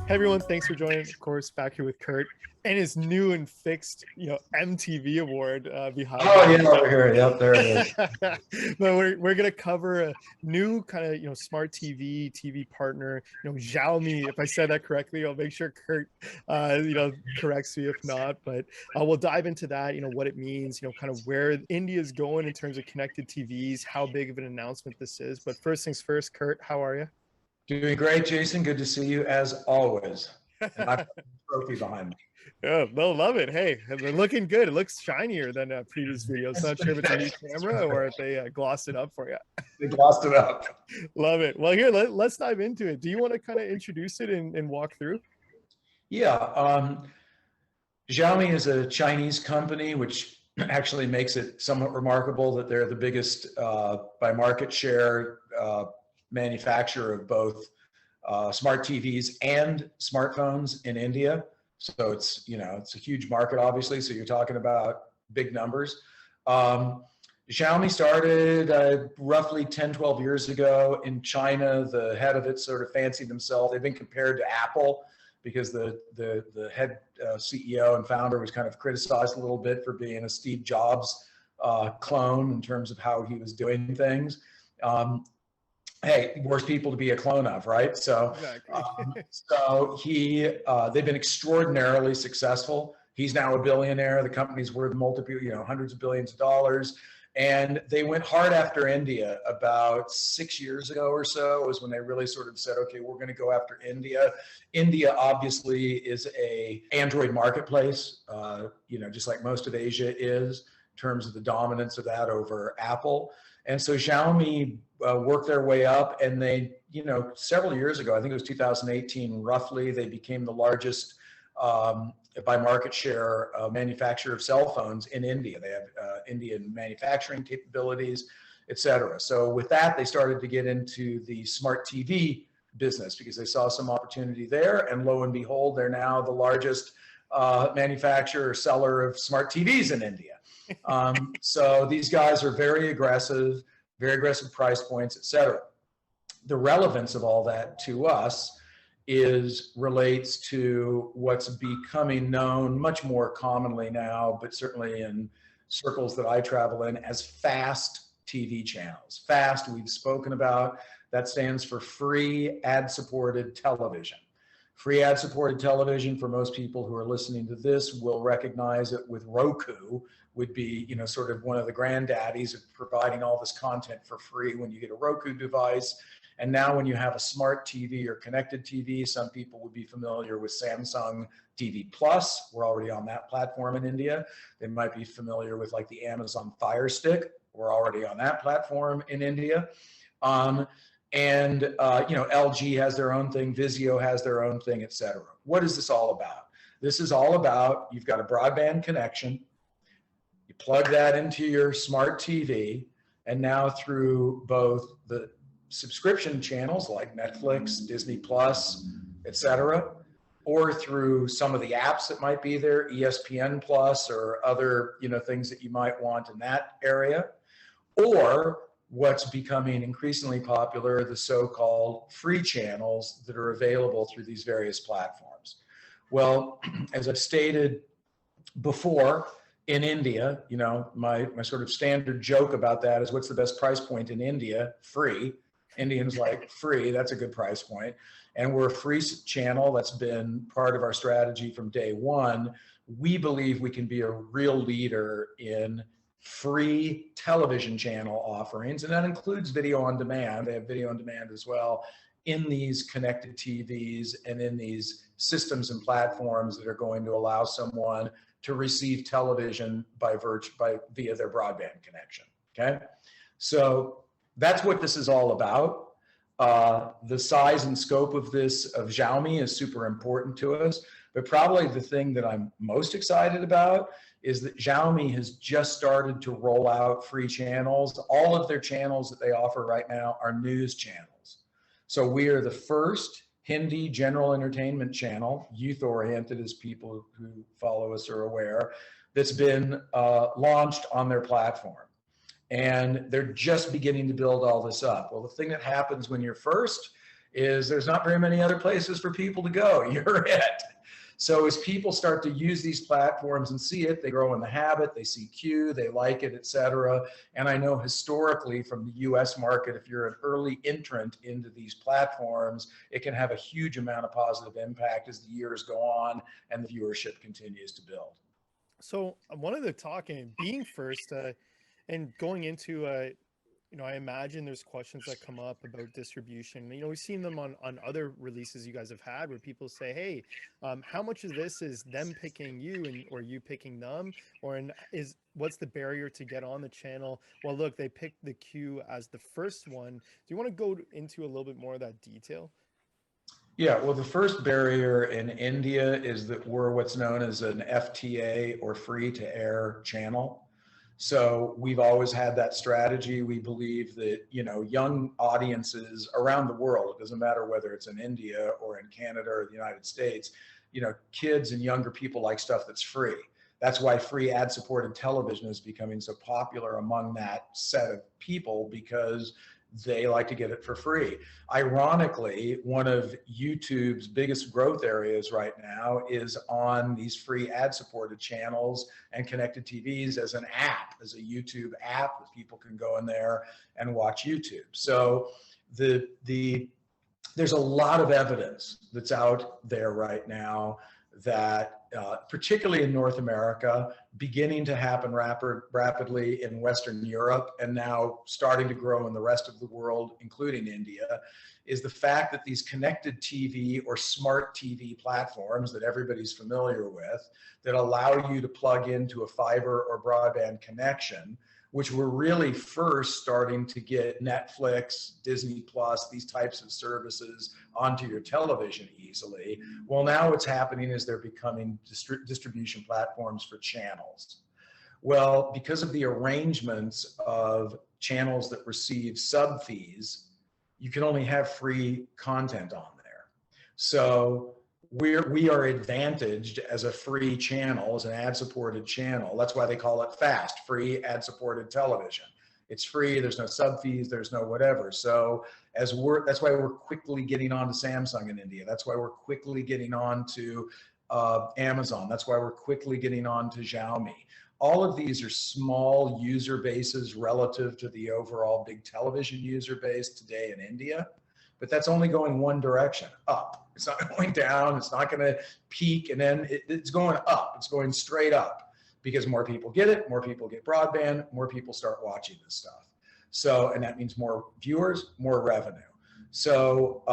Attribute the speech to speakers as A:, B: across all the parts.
A: Hey everyone, thanks for joining. Of course, back here with Kurt and his new and fixed, MTV award behind
B: Oh
A: him.
B: yeah, over here. Yep, there it is.
A: But we're gonna cover a new kind of smart TV partner. Xiaomi. If I said that correctly, I'll make sure Kurt corrects me if not. But we'll dive into that. What it means. Kind of where India is going in terms of connected TVs. How big of an announcement this is. But first things first, Kurt, how are you?
B: Doing great, Jason. Good to see you as always. And I've got a trophy behind me.
A: Yeah, they'll love it. Hey, they're looking good. It looks shinier than previous videos. Not sure if it's a new camera or if they glossed it up for you.
B: They glossed it up.
A: Love it. Well, here, let's dive into it. Do you want to kind of introduce it and walk through?
B: Yeah. Xiaomi is a Chinese company, which actually makes it somewhat remarkable that they're the biggest by market share manufacturer of both smart TVs and smartphones in India. So it's a huge market, obviously. So you're talking about big numbers. Xiaomi started roughly 10, 12 years ago in China. The head of it sort of fancied himself. They've been compared to Apple because the head CEO and founder was kind of criticized a little bit for being a Steve Jobs clone in terms of how he was doing things. Hey, worst people to be a clone of, right? So,
A: Exactly.
B: they've been extraordinarily successful. He's now a billionaire. The company's worth hundreds of billions of dollars. And they went hard after India about 6 years ago or so was when they really sort of said, okay, we're going to go after India. India obviously is a Android marketplace, just like most of Asia is in terms of the dominance of that over Apple. And so Xiaomi worked their way up, and they, several years ago, I think it was 2018, roughly, they became the largest by market share manufacturer of cell phones in India. They have Indian manufacturing capabilities, et cetera. So with that, they started to get into the smart TV business because they saw some opportunity there. And lo and behold, they're now the largest manufacturer or seller of smart TVs in India. So these guys are very aggressive price points, et cetera. The relevance of all that to us relates to what's becoming known much more commonly now, but certainly in circles that I travel in, as fast TV channels. Fast, we've spoken about, that stands for free ad-supported television. Free ad-supported television, for most people who are listening to this, will recognize it with Roku, would be, sort of one of the granddaddies of providing all this content for free when you get a Roku device. And now when you have a smart TV or connected TV, some people would be familiar with Samsung TV Plus. We're already on that platform in India. They might be familiar with like the Amazon Fire Stick. We're already on that platform in India. LG has their own thing, Vizio has their own thing, et cetera. What is this all about? This is all about, you've got a broadband connection, you plug that into your smart TV, and now through both the subscription channels like Netflix, Disney Plus, et cetera, or through some of the apps that might be there, ESPN Plus or other things that you might want in that area, or what's becoming increasingly popular, the so-called free channels that are available through these various platforms. Well, as I've stated before, in India, my sort of standard joke about that is, what's the best price point in India? Free. Indians like free, that's a good price point. And we're a free channel. That's been part of our strategy from day one. We believe we can be a real leader in free television channel offerings, and that includes video on demand. They have video on demand as well in these connected TVs and in these systems and platforms that are going to allow someone to receive television via their broadband connection. Okay, so that's what this is all about. The size and scope of Xiaomi is super important to us, but probably the thing that I'm most excited about is that Xiaomi has just started to roll out free channels. All of their channels that they offer right now are news channels. So we are the first Hindi general entertainment channel, youth-oriented, as people who follow us are aware, that's been launched on their platform. And they're just beginning to build all this up. Well, the thing that happens when you're first is there's not very many other places for people to go. You're it. So as people start to use these platforms and see it, they grow in the habit, they see Q, they like it, et cetera. And I know historically from the US market, if you're an early entrant into these platforms, it can have a huge amount of positive impact as the years go on and the viewership continues to build.
A: So I wanted to talk and being first and going into I imagine there's questions that come up about distribution. We've seen them on other releases you guys have had where people say, "Hey, how much of this is them picking you and or you picking them, is what's the barrier to get on the channel?" Well, look, they picked the Q as the first one. Do you want to go into a little bit more of that detail?
B: Yeah, well, the first barrier in India is that we're what's known as an FTA or free to air channel. So we've always had that strategy. We believe that, young audiences around the world, it doesn't matter whether it's in India or in Canada or the United States, kids and younger people like stuff that's free. That's why free ad supported television is becoming so popular among that set of people, because they like to get it for free. Ironically, one of YouTube's biggest growth areas right now is on these free ad supported channels and connected TVs as an app, as a YouTube app that people can go in there and watch YouTube. So there's a lot of evidence that's out there right now that particularly in North America, beginning to happen rapidly in Western Europe, and now starting to grow in the rest of the world, including India, is the fact that these connected TV or smart TV platforms that everybody's familiar with, that allow you to plug into a fiber or broadband connection, which were really first starting to get Netflix, Disney Plus, these types of services onto your television easily. Well, now what's happening is they're becoming distribution platforms for channels. Well, because of the arrangements of channels that receive sub fees, you can only have free content on there. So we are advantaged as a free channel, as an ad-supported channel. That's why they call it FAST, free ad-supported television. It's free, there's no sub fees, there's no whatever. So that's why we're quickly getting on to Samsung in India. That's why we're quickly getting on to Amazon. That's why we're quickly getting on to Xiaomi. All of these are small user bases relative to the overall big television user base today in India. But that's only going one direction, up. It's not going down. It's not going to peak and then it's going up. It's going straight up because more people get it, more people get broadband, more people start watching this stuff. So, and that means more viewers, more revenue. So,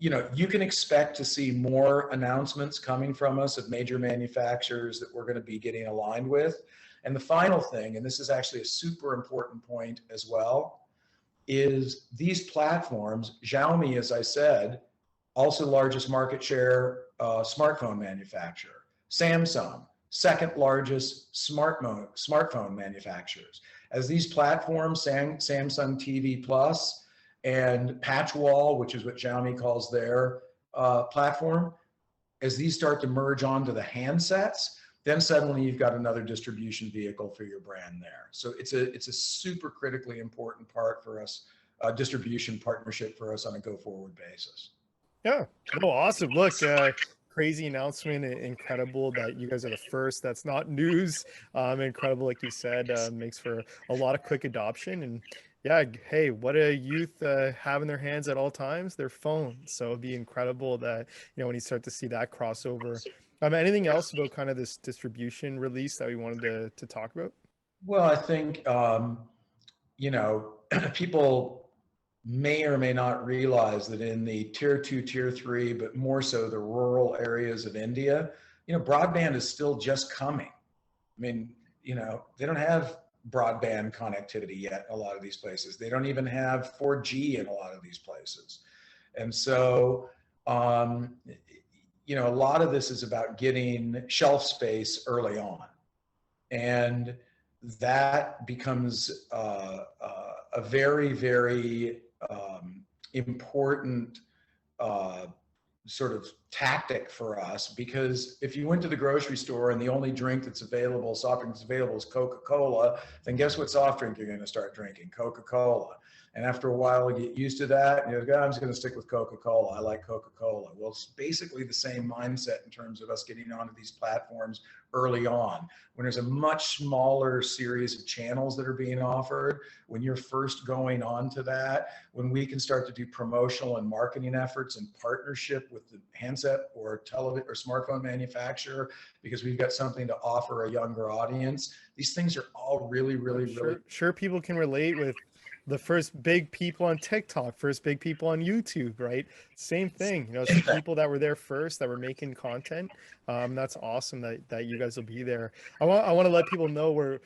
B: you can expect to see more announcements coming from us of major manufacturers that we're going to be getting aligned with. And the final thing, and this is actually a super important point as well, is these platforms, Xiaomi, as I said, also largest market share smartphone manufacturer. Samsung, second largest smartphone manufacturers. As these platforms, Samsung TV Plus and Patch Wall, which is what Xiaomi calls their platform, as these start to merge onto the handsets, then suddenly you've got another distribution vehicle for your brand there. So it's a super critically important part for us, distribution partnership for us on a go-forward basis.
A: Yeah, no, awesome. Look, crazy announcement. Incredible that you guys are the first. That's not news. Incredible, like you said, makes for a lot of quick adoption. And yeah, hey, what a youth have in their hands at all times? Their phones. So it'd be incredible that, when you start to see that crossover. Anything else about kind of this distribution release that we wanted to talk about?
B: Well, I think, people may or may not realize that in the tier 2, tier 3, but more so the rural areas of India, broadband is still just coming. I mean, they don't have broadband connectivity yet in a lot of these places. They don't even have 4G in a lot of these places. And so, a lot of this is about getting shelf space early on. And that becomes a very, very important sort of tactic for us, because if you went to the grocery store and the only drink that's available, soft drink that's available is Coca-Cola, then guess what soft drink you're going to start drinking? Coca-Cola. And after a while, you get used to that. And you're like, oh, I'm just going to stick with Coca-Cola. I like Coca-Cola. Well, it's basically the same mindset in terms of us getting onto these platforms early on. When there's a much smaller series of channels that are being offered, when you're first going on to that, when we can start to do promotional and marketing efforts in partnership with the handset or television or smartphone manufacturer, because we've got something to offer a younger audience, these things are all really, really, really.
A: Sure, people can relate with the first big people on TikTok, first big people on YouTube, right? Same thing. You know, it's the people that were there first that were making content. That's awesome that you guys will be there. I want to let people know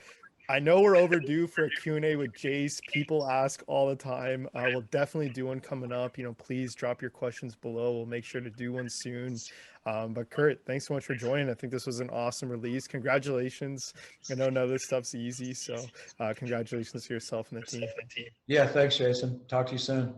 A: I know we're overdue for a Q&A with Jace. People ask all the time. We'll definitely do one coming up. You know, please drop your questions below. We'll make sure to do one soon. But Kurt, thanks so much for joining. I think this was an awesome release. Congratulations. I know none of this stuff's easy, so congratulations to yourself and the team.
B: Yeah, thanks, Jason. Talk to you soon.